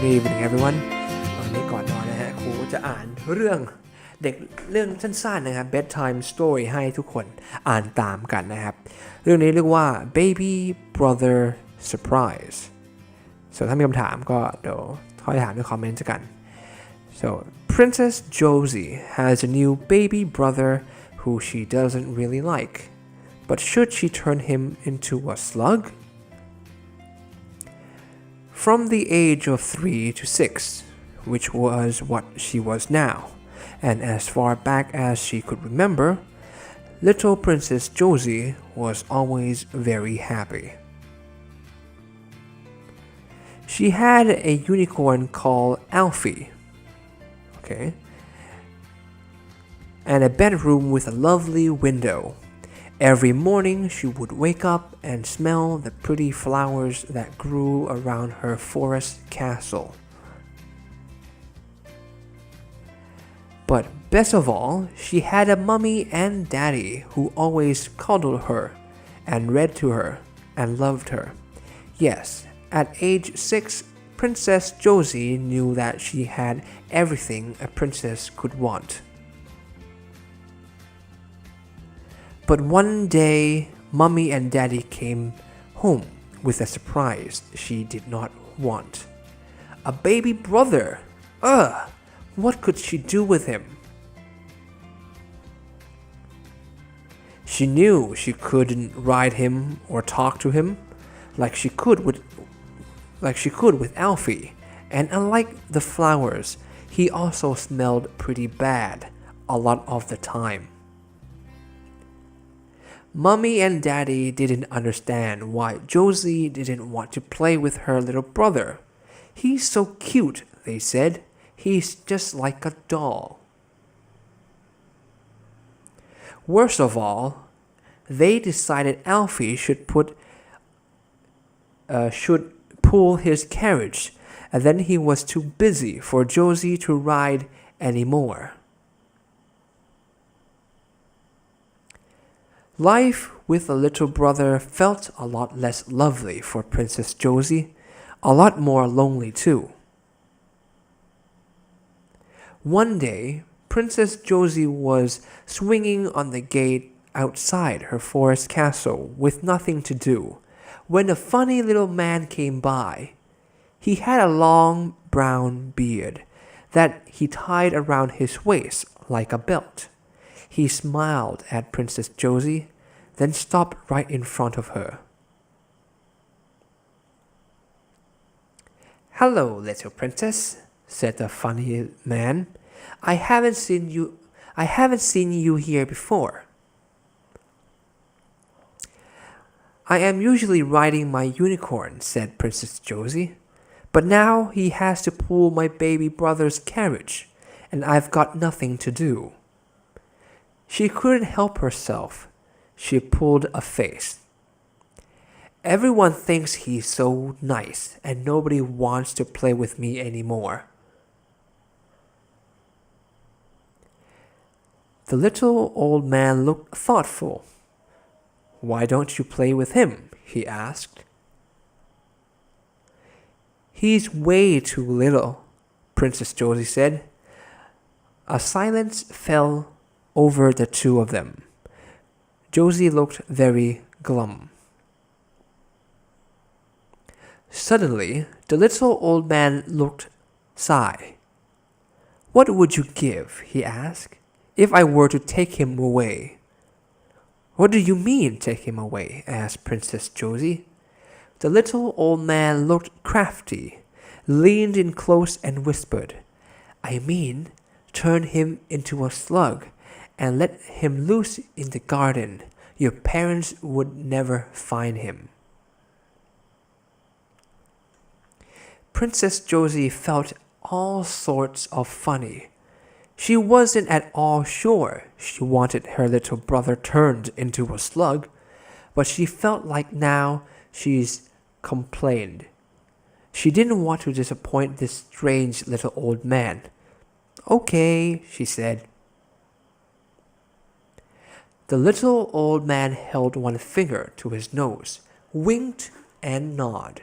Good evening everyone วันนี้ก่อนนอนนะฮะครูจะอ่านเรื่องเด็กเรื่องสั้นๆนะครับ Bedtime Story ให้ทุกคนอ่านตามกันนะครับเรื่องนี้เรียกว่า Baby Brother Surprise ส่วนถ้ามีคำถามก็เดี๋ยวค่อยถามในคอมเมนต์กัน So Princess Josie has a new baby brother who she doesn't really like, but should she turn him into a slug?From the age of 3 to 6, which was what she was now, and as far back as she could remember, little Princess Josie was always very happy. She had a unicorn called Alfie, and a bedroom with a lovely window.Every morning she would wake up and smell the pretty flowers that grew around her forest castle. But best of all, she had a mummy and daddy who always cuddled her and read to her and loved her. Yes, at age 6, Princess Josie knew that she had everything a princess could want.But one day, Mommy and Daddy came home with a surprise she did not want. A baby brother! Ugh! What could she do with him? She knew she couldn't ride him or talk to him like she could with Alfie, and unlike the flowers, he also smelled pretty bad a lot of the time.Mommy and Daddy didn't understand why Josie didn't want to play with her little brother. He's so cute, they said. He's just like a doll. Worst of all, they decided Alfie should pull his carriage, and then he was too busy for Josie to ride anymore.Life with a little brother felt a lot less lovely for Princess Josie, a lot more lonely too. One day, Princess Josie was swinging on the gate outside her forest castle with nothing to do, when a funny little man came by. He had a long brown beard that he tied around his waist like a belt.He smiled at Princess Josie, then stopped right in front of her. "Hello, little princess," said the funny man. I haven't seen you here before. "I am usually riding my unicorn," said Princess Josie, "but now he has to pull my baby brother's carriage, and I've got nothing to do."She couldn't help herself. She pulled a face. "Everyone thinks he's so nice, and nobody wants to play with me anymore." The little old man looked thoughtful. "Why don't you play with him?" he asked. "He's way too little," Princess Josie said. A silence fell over the two of them. Josie looked very glum. Suddenly, the little old man looked sigh. "What would you give," he asked, "if I were to take him away?" "What do you mean, take him away?" asked Princess Josie. The little old man looked crafty, leaned in close and whispered, "I mean, turn him into a slug.And let him loose in the garden. Your parents would never find him." Princess Josie felt all sorts of funny. She wasn't at all sure she wanted her little brother turned into a slug, but she felt like now she's complained. She didn't want to disappoint this strange little old man. "Okay," she said.The little old man held one finger to his nose, winked, and nodded.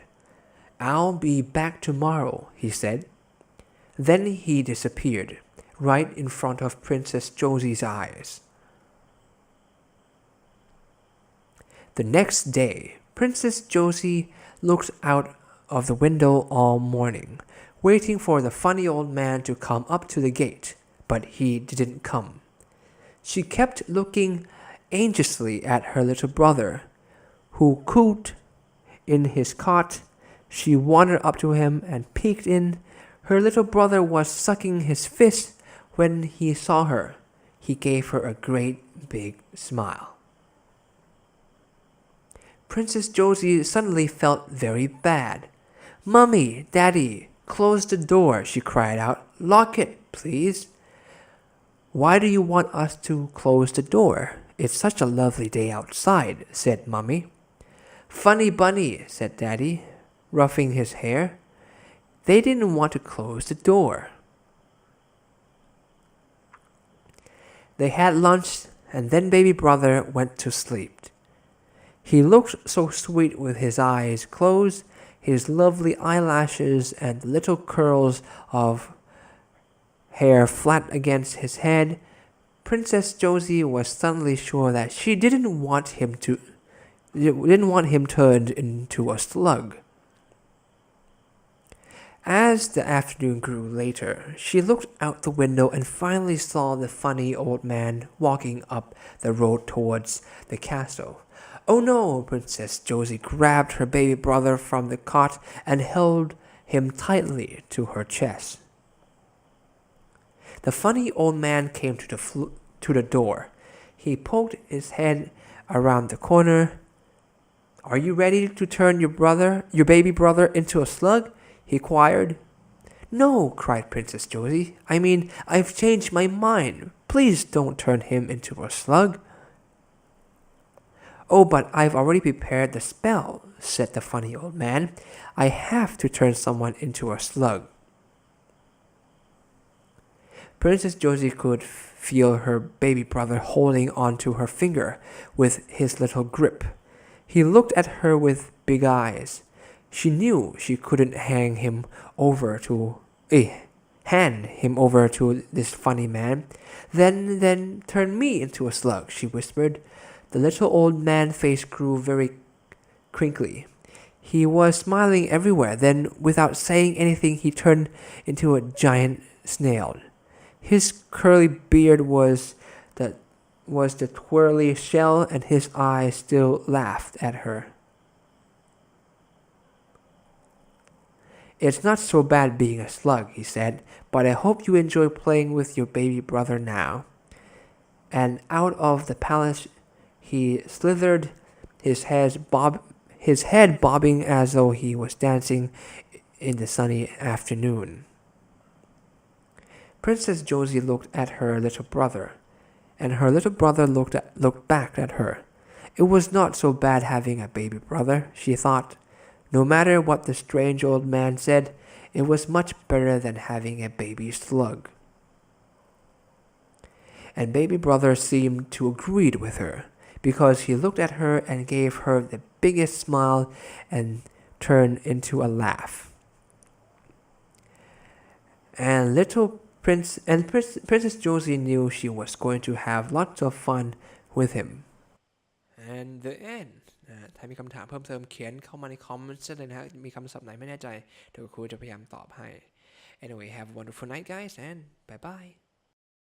I'll be back tomorrow, he said. Then he disappeared, right in front of Princess Josie's eyes. The next day, Princess Josie looked out of the window all morning, waiting for the funny old man to come up to the gate, but he didn't come. She kept looking anxiously at her little brother, who cooed in his cot. She wandered up to him and peeked in. Her little brother was sucking his fist when he saw her. He gave her a great big smile. Princess Josie suddenly felt very bad. "Mummy, Daddy, close the door," she cried out. "Lock it, please." "Why do you want us to close the door? It's such a lovely day outside," said Mummy. "Funny bunny," said Daddy, ruffling his hair. They didn't want to close the door. They had lunch, and then baby brother went to sleep. He looked so sweet with his eyes closed, his lovely eyelashes and little curls of hair flat against his head. Princess Josie was suddenly sure that she didn't want him turned into a slug. As the afternoon grew later, she looked out the window and finally saw the funny old man walking up the road towards the castle. "Oh no!" Princess Josie grabbed her baby brother from the cot and held him tightly to her chest. The funny old man came to the door. He poked his head around the corner. "Are you ready to turn your baby brother into a slug?" he inquired. "No," cried Princess Josie. I've changed my mind. Please don't turn him into a slug." "Oh, but I've already prepared the spell," said the funny old man. "I have to turn someone into a slug." Princess Josie could feel her baby brother holding onto her finger with his little grip. He looked at her with big eyes. She knew she couldn't hand him over to this funny man. Then turn me into a slug," she whispered. The little old man's face grew very crinkly. He was smiling everywhere. Then, without saying anything, he turned into a giant snail. His curly beard was the twirly shell, and his eyes still laughed at her. "It's not so bad being a slug," he said, "but I hope you enjoy playing with your baby brother now." And out of the palace he slithered, his head bobbing as though he was dancing in the sunny afternoon. Princess Josie looked at her little brother, and her little brother looked back at her. It was not so bad having a baby brother, she thought. No matter what the strange old man said, it was much better than having a baby slug. And baby brother seemed to agree with her, because he looked at her and gave her the biggest smile and turned into a laugh. And Princess Josie knew she was going to have lots of fun with him. And the end. ถ้ามีคำถามเพิ่มเติมเขียนเข้ามาในคอมเมนต์ได้เลยนะฮะมีคำศัพท์ไหนไม่แน่ใจเดี๋ยวครูจะพยายามตอบให้ Anyway, have a wonderful night guys and bye bye